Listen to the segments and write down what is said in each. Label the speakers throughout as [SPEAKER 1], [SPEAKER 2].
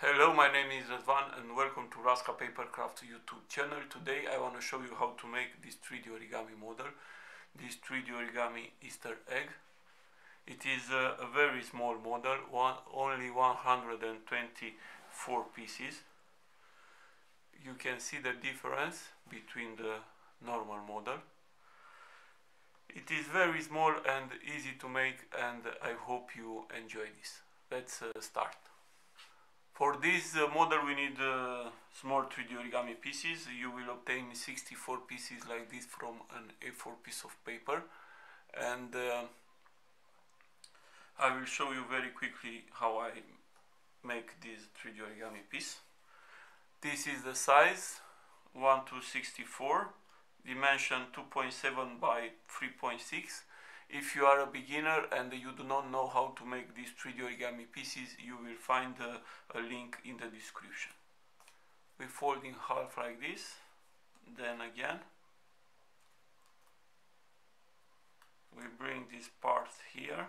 [SPEAKER 1] Hello, my name is Radvan and welcome to Raska Papercraft YouTube channel. Today I want to show you how to make this 3D origami model, this 3D origami Easter egg. It is a very small model, only 124 pieces. You can see the difference between the normal model. It is very small and easy to make, and I hope you enjoy this. Let's start. For this model we need small 3D origami pieces. You will obtain 64 pieces like this from an A4 piece of paper, and I will show you very quickly how I make this 3D origami piece. This is the size 1:64, dimension 2.7 by 3.6. If you are a beginner and you do not know how to make these 3D origami pieces, you will find a link in the description. We fold in half like this, then again we bring this part here,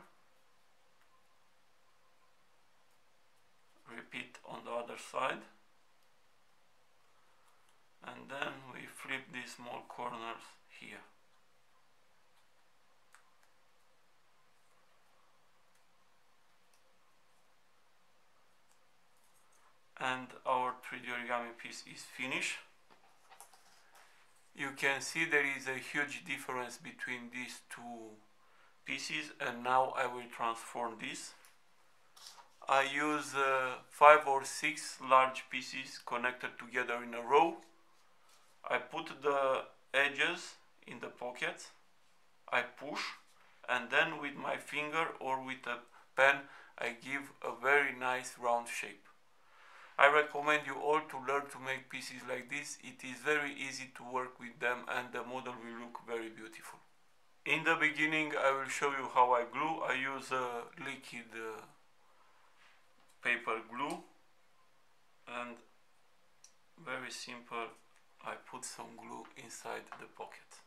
[SPEAKER 1] repeat on the other side, and then we flip these small corners here. And our 3D origami piece is finished. You can see there is a huge difference between these two pieces, and now I will transform this. I use 5 or 6 large pieces connected together in a row. I put the edges in the pockets, I push, and then with my finger or with a pen I give a very nice round shape. I recommend you all to learn to make pieces like this. It is very easy to work with them and the model will look very beautiful. In the beginning I will show you how I glue. I use liquid paper glue, and very simple, I put some glue inside the pocket.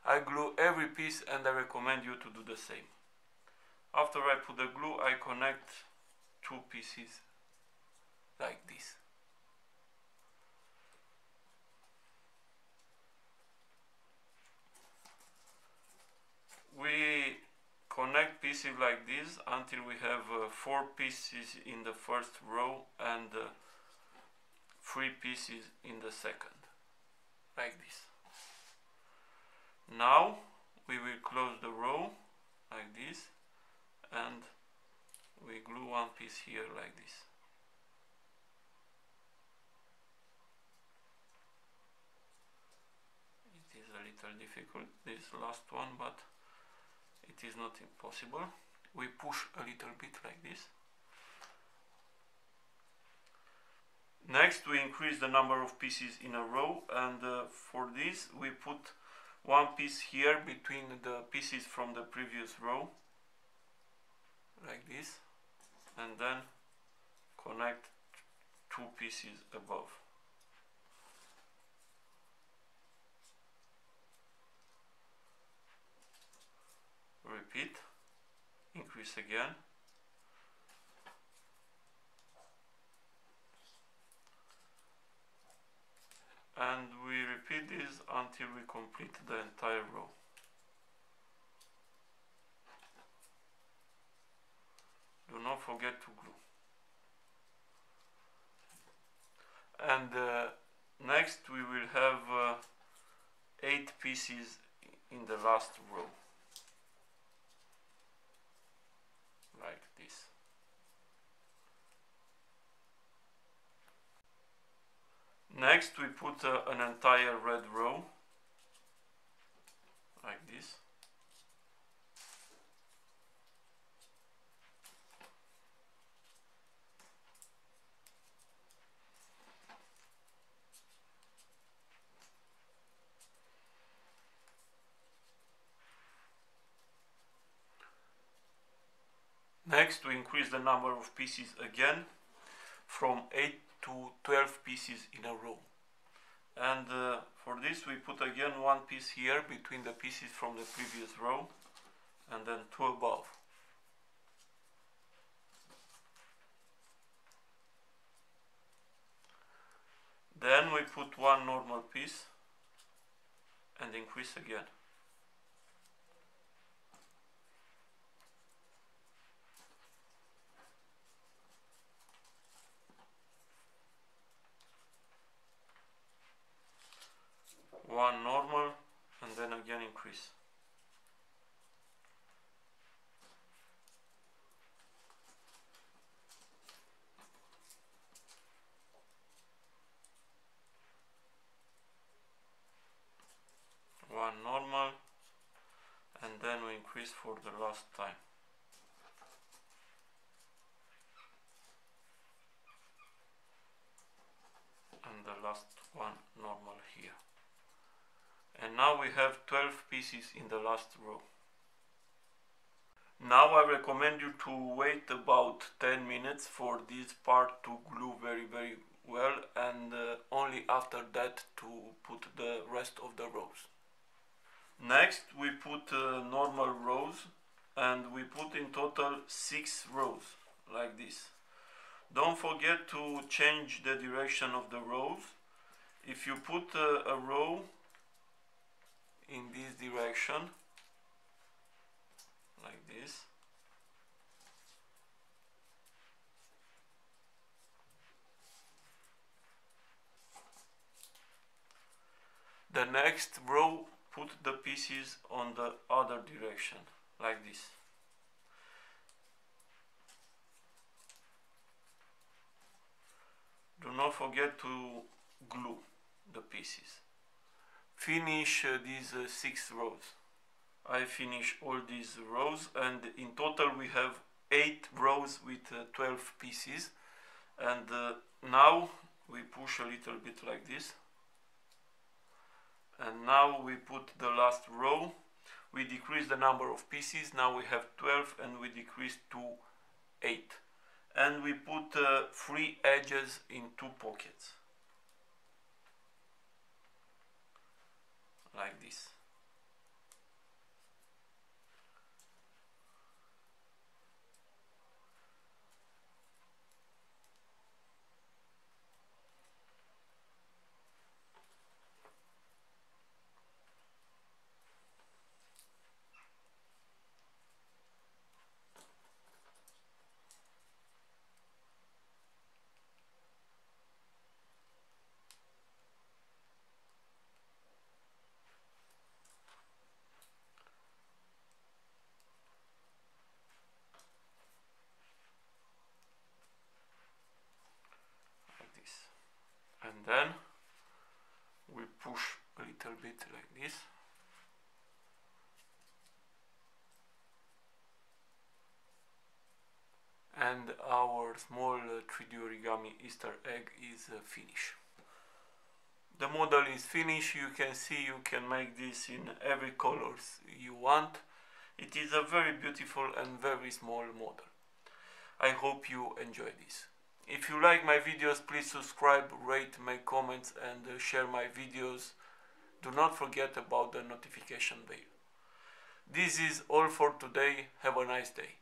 [SPEAKER 1] I glue every piece and I recommend you to do the same. After I put the glue, I connect two pieces like this. We connect pieces like this until we have 4 pieces in the first row and 3 pieces in the second, like this. Now we will close the row like this and we glue one piece here like this. It is a little difficult, this last one, but it is not impossible. We push a little bit like this. Next we increase the number of pieces in a row, and for this we put one piece here between the pieces from the previous row, like this, and then connect 2 pieces above. Repeat, increase again, and we repeat this until we complete the entire row. Do not forget to glue. And next we will have 8 pieces in the last row, like this. Next we put an entire red row, like this. Next we increase the number of pieces again from 8 to 12 pieces in a row, and for this we put again one piece here between the pieces from the previous row and then 2 above. Then we put one normal piece and increase again. One normal and then again increase. One normal and then we increase for the last time. And the last one normal here. And now we have 12 pieces in the last row. Now I recommend you to wait about 10 minutes for this part to glue very well, and only after that to put the rest of the rows. Next we put normal rows, and we put in total 6 rows like this. Don't forget to change the direction of the rows. If you put a row in this direction like this, the next row put the pieces on the other direction like this. Do not forget to glue the pieces. Finish these 6 rows. I finish all these rows, and in total we have 8 rows with 12 pieces. And now we push a little bit like this, and now we put the last row. We decrease the number of pieces. Now we have 12 and we decrease to 8, and we put 3 edges in 2 pockets like this. And then we push a little bit like this, and our small 3D origami Easter egg is finished. The model is finished. You can see you can make this in every colors you want. It is a very beautiful and very small model. I hope you enjoy this. If you like my videos, please subscribe, rate, make comments, and share my videos. Do not forget about the notification bell. This is all for today. Have a nice day.